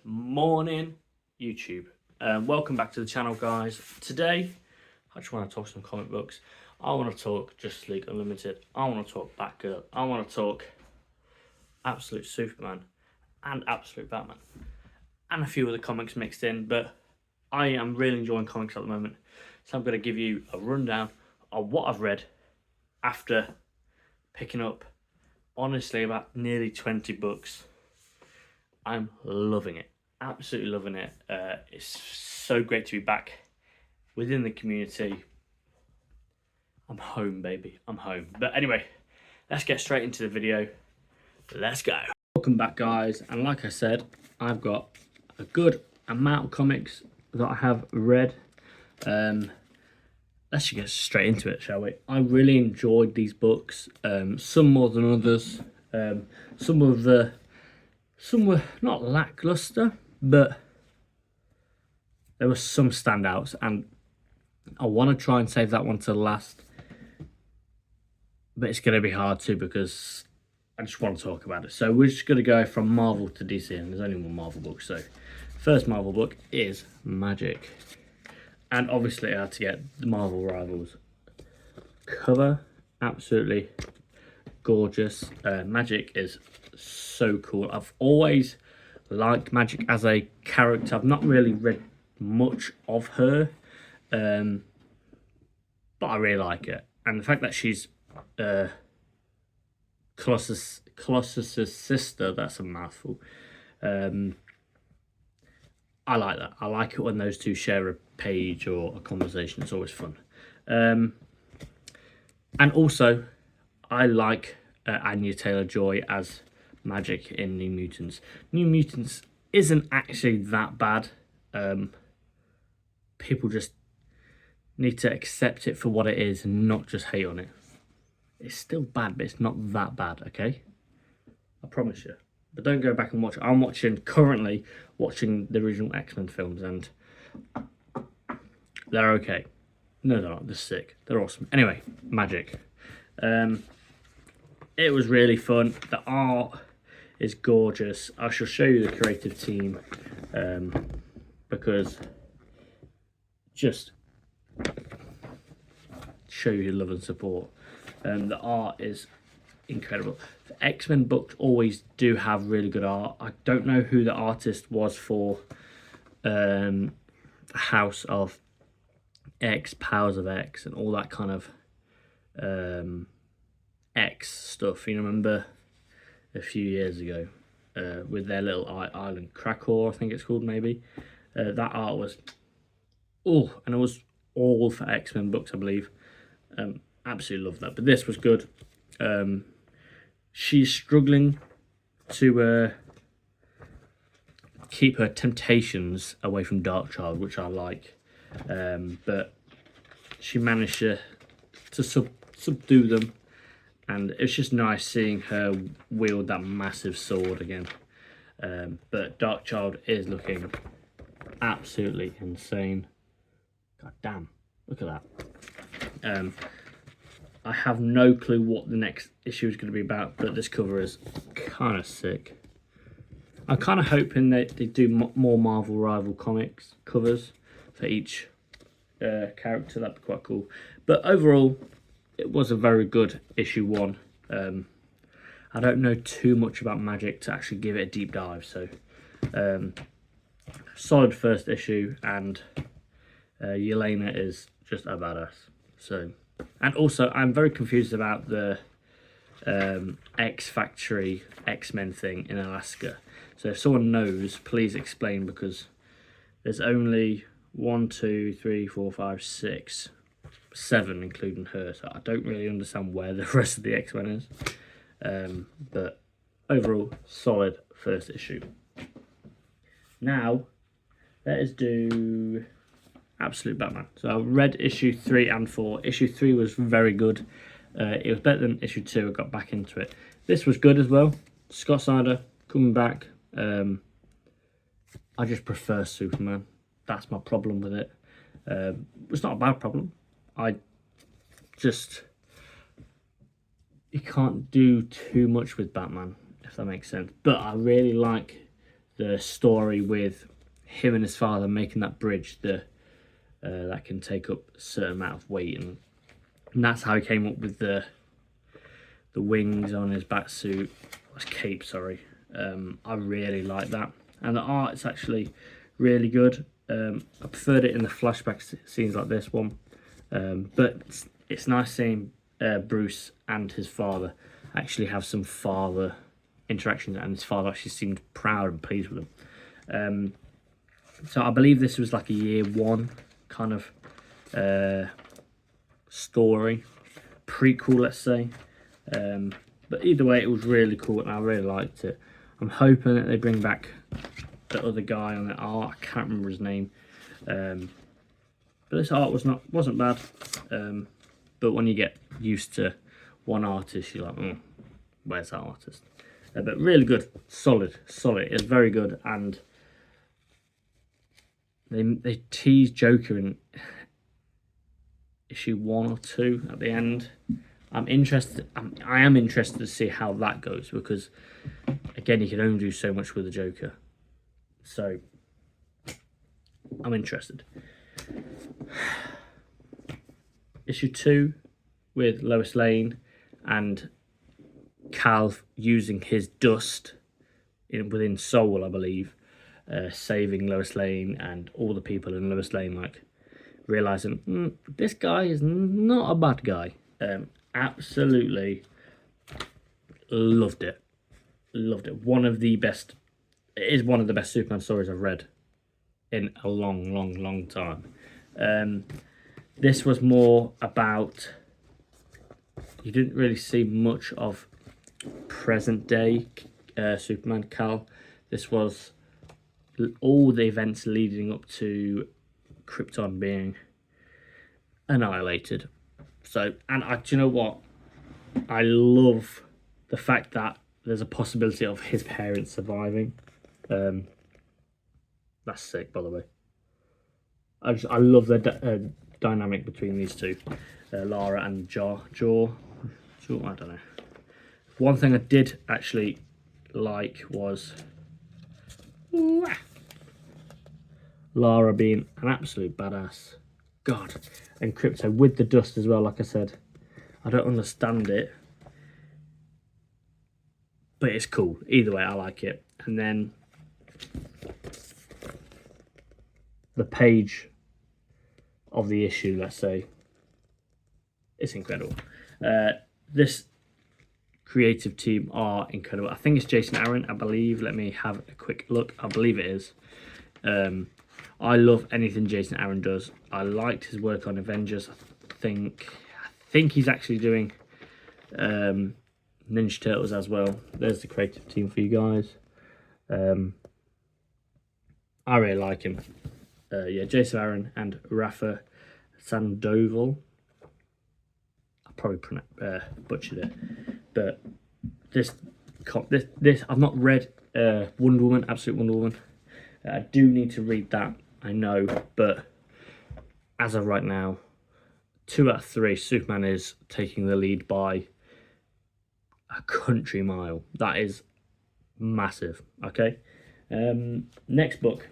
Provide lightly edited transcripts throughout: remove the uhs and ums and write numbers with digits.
Morning YouTube. Welcome back to the channel, guys. Today I just want to talk some comic books. I want to talk Justice League Unlimited. I want to talk Batgirl. I want to talk Absolute Superman and Absolute Batman and a few other comics mixed in, but I am really enjoying comics at the moment, so I'm going to give you a rundown of what I've read after picking up honestly about nearly 20 books. I'm loving it. Absolutely loving it. It's so great to be back within the community. I'm home, baby. I'm home. But anyway, let's get straight into the video. Let's go. Welcome back, guys. And like I said, I've got a good amount of comics that I have read. Let's just get straight into it, shall we? I really enjoyed these books. Some more than others. Some were not lackluster, but there were some standouts, and I want to try and save that one to last, but it's going to be hard to because I just want to talk about it. So we're just going to go from Marvel to DC, and there's only one Marvel book. So first Marvel book is Magic, and obviously I had to get the Marvel Rivals cover. Absolutely gorgeous. Magic is so cool. I've always liked Magic as a character. I've not really read much of her, but I really like it. And the fact that she's Colossus's sister, that's a mouthful. I like that. I like it when those two share a page or a conversation. It's always fun. And also, I like Anya Taylor-Joy as Magic in New Mutants. New Mutants isn't actually that bad. People just need to accept it for what it is and not just hate on it. It's still bad, but it's not that bad, okay? I promise you. But don't go back and watch it. I'm currently watching the original X-Men films, and they're okay. No, they're not. They're sick. They're awesome. Anyway, Magic. It was really fun. The art is gorgeous. I shall show you the creative team because just show you love and support. The art is incredible. The X-Men books always do have really good art. I don't know who the artist was for House of X, Powers of X, and all that kind of X stuff. You remember a few years ago with their little island, Krakow, I think it's called, maybe. That art was, and it was all for X-Men books, I believe. Absolutely love that. But this was good. She's struggling to keep her temptations away from Darkchild, which I like. But she managed to subdue them. And it's just nice seeing her wield that massive sword again. But Darkchild is looking absolutely insane. God damn, look at that. I have no clue what the next issue is going to be about, but this cover is kind of sick. I'm kind of hoping that they do more Marvel Rival comics covers for each character. That'd be quite cool. But overall, it was a very good issue one. I don't know too much about Magic to actually give it a deep dive, so solid first issue, and Yelena is just a badass. So, and also I'm very confused about the X Factory X-Men thing in Alaska. So if someone knows, please explain, because there's only 1, 2, 3, 4, 5, 6, 7 including her, so I don't really understand where the rest of the X-Men is. But overall, solid first issue. Now let us do Absolute Batman. So I read issue 3 and 4. Issue 3 was very good. It was better than issue 2. I got back into it. This was good as well. Scott Snyder coming back. I just prefer Superman. That's my problem with it. It's not a bad problem. You can't do too much with Batman, if that makes sense. But I really like the story with him and his father making that bridge that can take up a certain amount of weight, and that's how he came up with the wings on his bat suit, his cape, sorry. I really like that, and the art's actually really good. I preferred it in the flashback scenes like this one, but it's nice seeing Bruce and his father actually have some father interactions, and his father actually seemed proud and pleased with them. So I believe this was like a year one kind of story, prequel, let's say. But either way, it was really cool and I really liked it. I'm hoping that they bring back the other guy on the art. I can't remember his name. But this art wasn't bad. But when you get used to one artist, you're like, where's that artist? But really good, solid. It's very good, and they tease Joker in issue 1 or 2 at the end. I am interested to see how that goes, because again, you can only do so much with the Joker. So I'm interested. Issue 2 with Lois Lane and Cal using his dust within Soul, I believe, saving Lois Lane, and all the people in Lois Lane like realizing this guy is not a bad guy. Absolutely loved it. One of the best. It is one of the best Superman stories I've read in a long time. This was more about, you didn't really see much of present day Superman Cal. This was all the events leading up to Krypton being annihilated. So, and do you know what? I love the fact that there's a possibility of his parents surviving. That's sick, by the way. I love the dynamic between these two, Lara and Jaw. I don't know. One thing I did actually like was Lara being an absolute badass. God, and Krypto with the dust as well. Like I said, I don't understand it, but it's cool. Either way, I like it. And then the page of the issue, let's say, it's incredible. This creative team are incredible. I think it's Jason Aaron, I believe. Let me have a quick look. I believe it is. I love anything Jason Aaron does. I liked his work on Avengers. I think he's actually doing Ninja Turtles as well. There's the creative team for you guys. I really like him. Yeah, Jason Aaron and Rafa Sandoval. I probably butchered it, but this I've not read Wonder Woman, Absolute Wonder Woman. I do need to read that, I know, but as of right now, 2 out of 3, Superman is taking the lead by a country mile. That is massive. Okay, next book,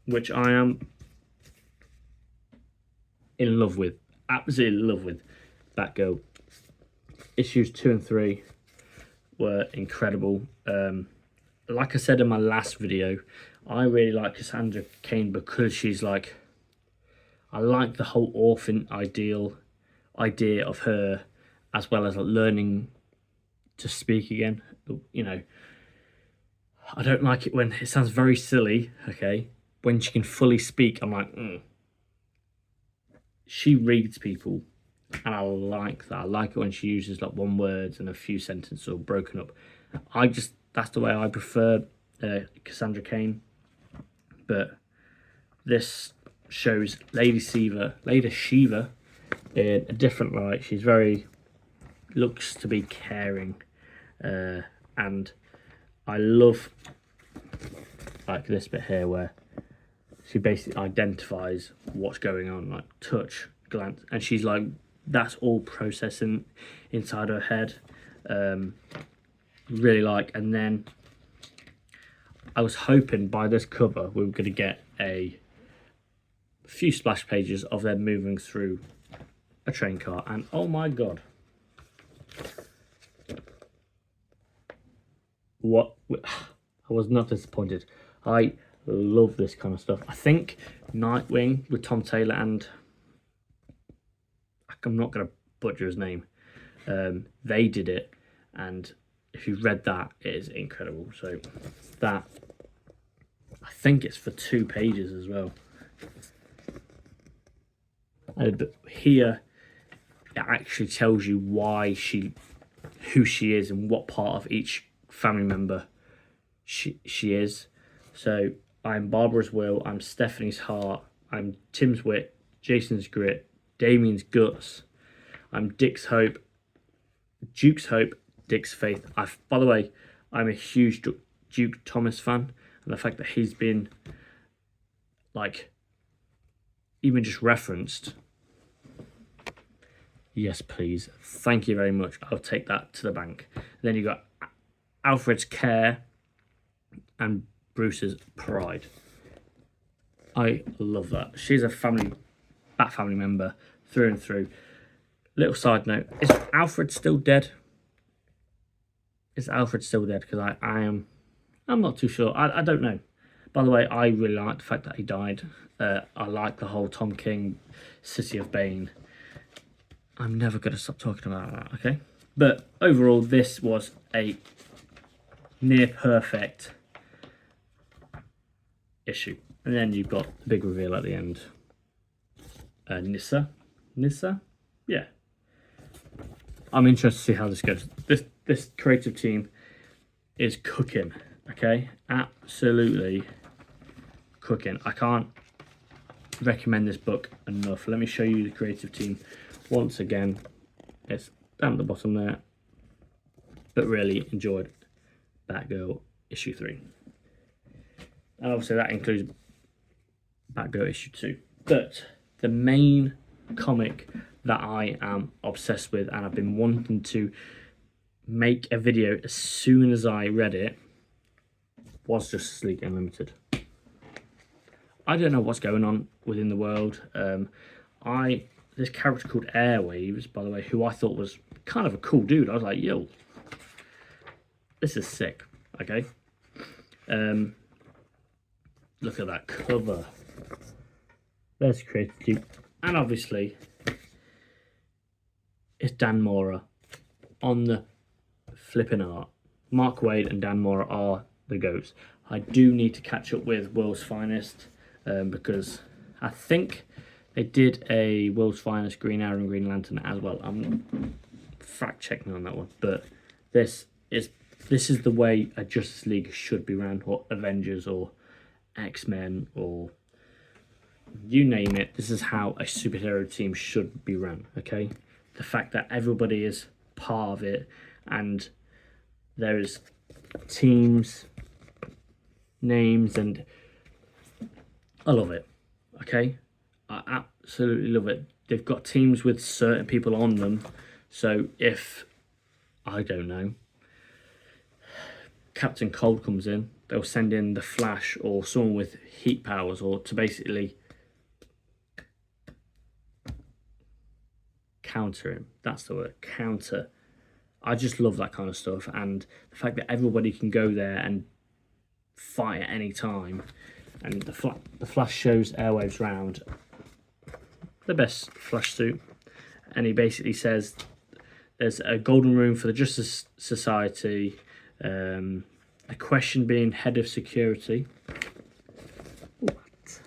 which I am in love with, absolutely in love with, Batgirl. Issues 2 and 3 were incredible. Like I said in my last video, I really like Cassandra Cain because she's like, I like the whole orphan idea of her, as well as learning to speak again. You know, I don't like it when it sounds very silly, okay? When she can fully speak, I'm like, She reads people, and I like that. I like it when she uses like one words and a few sentences or broken up. That's the way I prefer Cassandra Cain. But this shows Lady Shiva in a different light. She's looks to be caring, and I love like this bit here where she basically identifies what's going on, like touch, glance, and she's like, that's all processing inside her head. Really like, and then I was hoping by this cover we were going to get a few splash pages of them moving through a train car, and oh my god, what, I was not disappointed. I love this kind of stuff. I think Nightwing with Tom Taylor and, I'm not going to butcher his name, they did it, and if you've read that, it is incredible. So that, I think it's for 2 pages as well. And here it actually tells you why who she is and what part of each family member she is. So I'm Barbara's will, I'm Stephanie's heart, I'm Tim's wit, Jason's grit, Damien's guts, I'm Dick's hope, Duke's hope, Dick's faith. By the way, I'm a huge Duke Thomas fan, and the fact that he's been like even just referenced, yes please, thank you very much, I'll take that to the bank. And then you got Alfred's care and Bruce's pride. I love that. She's a Bat family member through and through. Little side note, is Alfred still dead? Is Alfred still dead? Because I'm not too sure. I don't know. By the way, I really like the fact that he died. I like the whole Tom King City of Bane. I'm never going to stop talking about that, okay? But overall, this was a near perfect issue. And then you've got the big reveal at the end. Nyssa? Yeah. I'm interested to see how this goes. This creative team is cooking, okay? Absolutely cooking. I can't recommend this book enough. Let me show you the creative team once again. It's down at the bottom there. But really enjoyed Batgirl issue 3. And obviously that includes Batgirl issue 2. But the main comic that I am obsessed with, and I've been wanting to make a video as soon as I read it, was Justice League Unlimited. I don't know what's going on within the world. This character called Airwaves, by the way, who I thought was kind of a cool dude. I was like, yo, this is sick, okay? Look at that cover. There's creative team. And obviously, it's Dan Mora on the flipping art. Mark Waid and Dan Mora are the GOATs. I do need to catch up with World's Finest because I think they did a World's Finest Green Arrow and Green Lantern as well. I'm fact checking on that one, but this is the way a Justice League should be ran, or Avengers, or X-Men, or you name it. This is how a superhero team should be run, okay? The fact that everybody is part of it, and there's teams, names, and I love it, okay? I absolutely love it. They've got teams with certain people on them, so if, I don't know, Captain Cold comes in, they'll send in the Flash or someone with heat powers, or to basically counter him. That's the word, counter. I just love that kind of stuff, and the fact that everybody can go there and fight at any time, and the Flash shows Airwaves round the best Flash suit, and he basically says there's a golden room for the Justice Society, a question being head of security. What?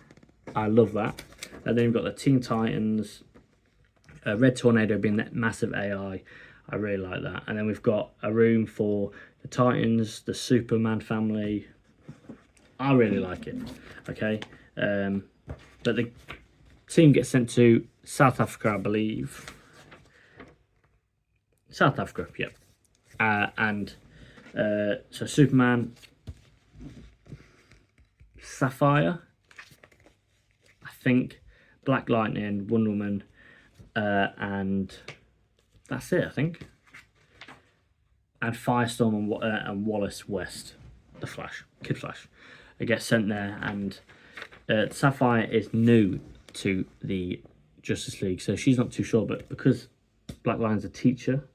I love that. And then you've got the Teen Titans, Red Tornado being that massive AI. I really like that. And then we've got a room for the Titans, the Superman family. I really like it. Okay. But the team gets sent to South Africa, I believe. South Africa, yep. So Superman, Sapphire, I think, Black Lightning, Wonder Woman, and that's it, I think. And Firestorm and Wallace West. the Flash, Kid Flash. It gets sent there, and Sapphire is new to the Justice League, so she's not too sure, but because Black Lion's a teacher,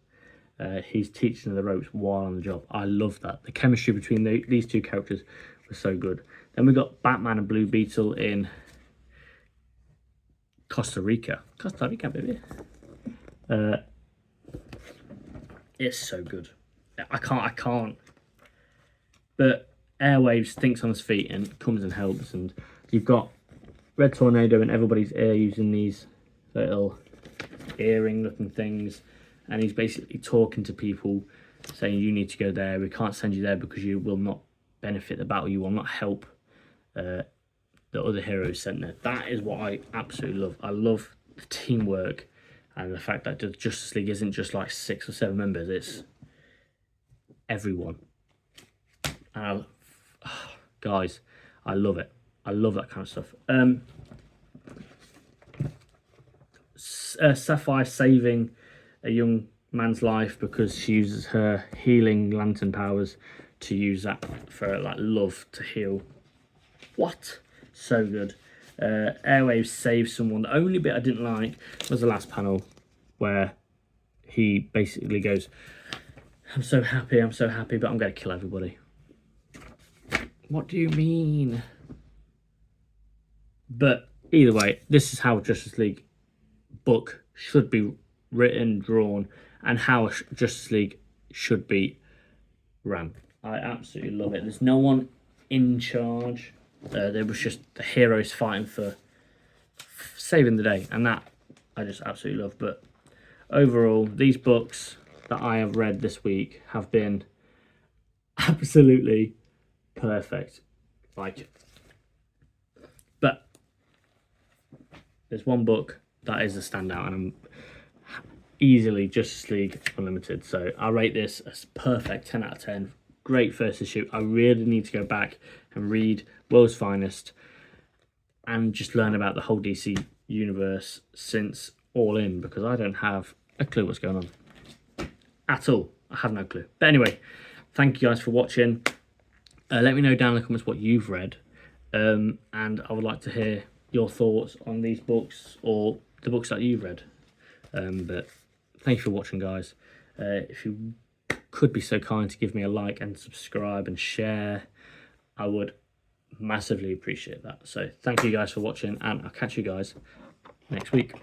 he's teaching her the ropes while on the job. I love that. The chemistry between these two characters was so good. Then we got Batman and Blue Beetle in Costa Rica, baby. It's so good. I can't. But Airwaves thinks on his feet and comes and helps, and you've got Red Tornado in everybody's ear using these little earring-looking things, and he's basically talking to people, saying you need to go there. We can't send you there because you will not benefit the battle. You will not help the other heroes sent there. That is what I absolutely love. I love the teamwork and the fact that the Justice League isn't just like 6 or 7 members. It's everyone. And guys, I love it. I love that kind of stuff. Sapphire saving a young man's life because she uses her healing lantern powers to use that for like love to heal. What? So good. Airwaves saves someone. The only bit I didn't like was the last panel where he basically goes, I'm so happy, but I'm going to kill everybody. What do you mean? But either way, this is how a Justice League book should be written, drawn, and how a Justice League should be ran. I absolutely love it. There's no one in charge. There was just the heroes fighting for saving the day, and that I just absolutely love. But overall, these books that I have read this week have been absolutely perfect. But there's one book that is a standout, and I'm easily Justice League Unlimited. So I rate this as perfect, 10 out of 10. Great first issue. I really need to go back and read World's Finest and just learn about the whole DC universe since All In, because I don't have a clue what's going on at all. I have no clue. But anyway, thank you guys for watching. Let me know down in the comments what you've read, and I would like to hear your thoughts on these books or the books that you've read. But thank you for watching, guys. If you could be so kind to give me a like and subscribe and share, I would massively appreciate that. So thank you guys for watching, and I'll catch you guys next week.